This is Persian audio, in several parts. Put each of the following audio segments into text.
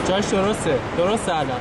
جاش درسته الان.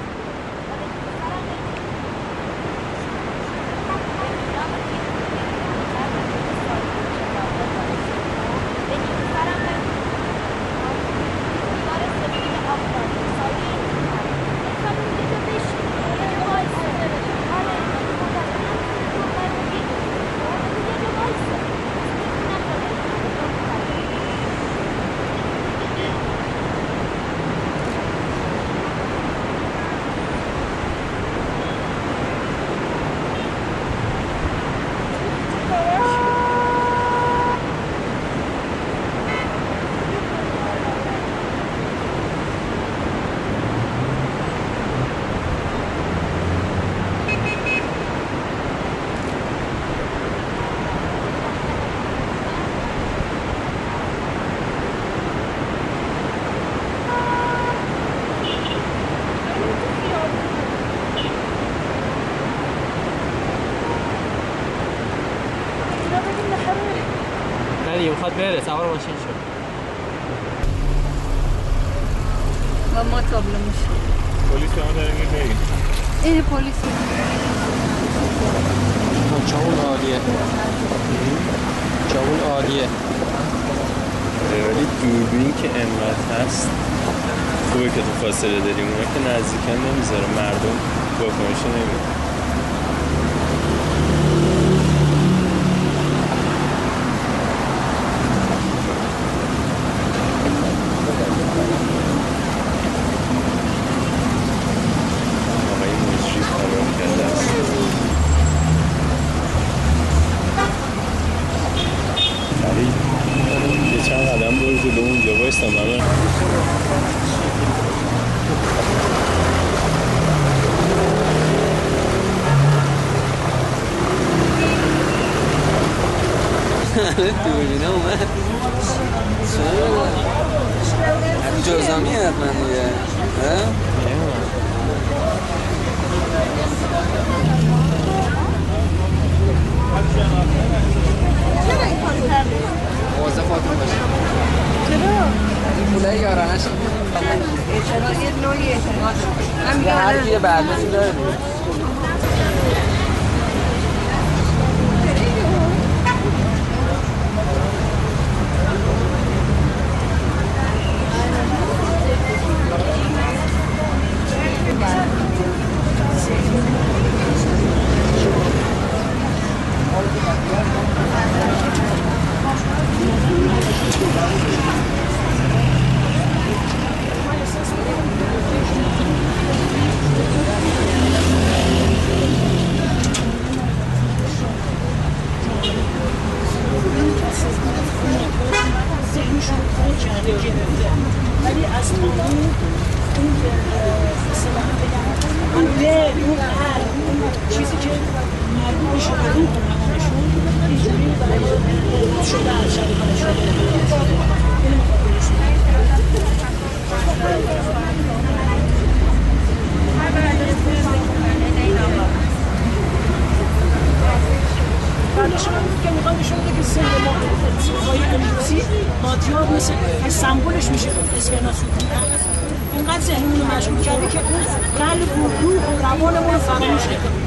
میخواد بره سوار ماشین شد. و ما تابلو میشه. پلیس به ما داره میگه این پلیس چاون عالیه. چاون عالیه. ولی دوربین که انقدر هست خوبه که تو فاصله داریم. اونا که نزدیکن نمیذاره مردم واکنش نمیده. دوربینه اومد جزامی حتما دیگه موازه خودتون باشه. چرا؟ پولای یارانش چرا یه نوعی اعتماد هر یه برنامه‌ای داره. ولی از اون چیزی که مربوط میشه به اون قهرمانشون اینجوری شده از شریفانشون بعدش که میخواد نشون بده که سینمای امروزی مادیار مثل سمبولش میشه اسکناسون اینقدر ذهنمون رو مشغول کرده که اون قلب و روح و روانمون رو فراموش نکنه.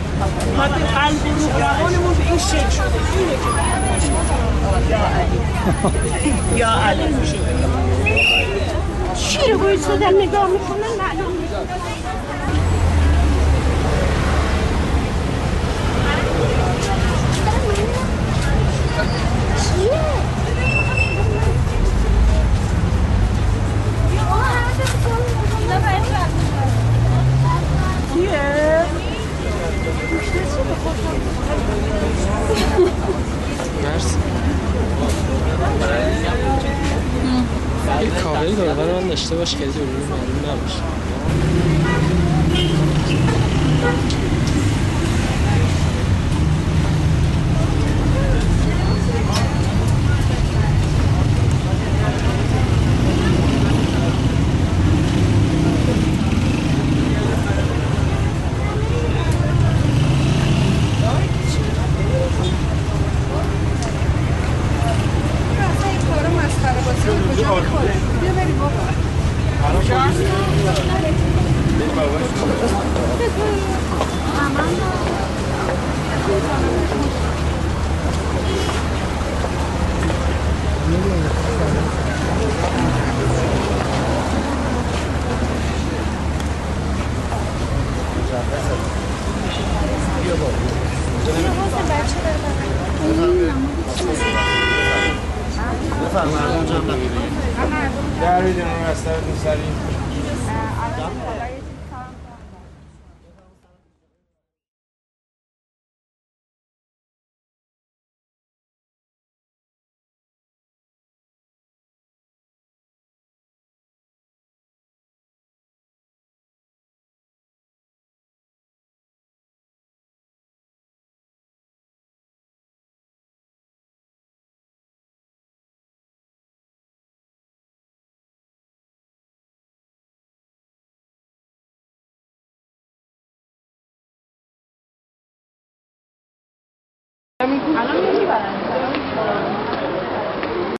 بعد قلب و روح و روانمون به این شکل شده اینه که یا علی میشه چی رو باید دادن نگاه میکنن معلوم یک کابل داره من داشته باش که دوربین معلوم نباشه. در بیدیم رو رستر سریم الان میبرن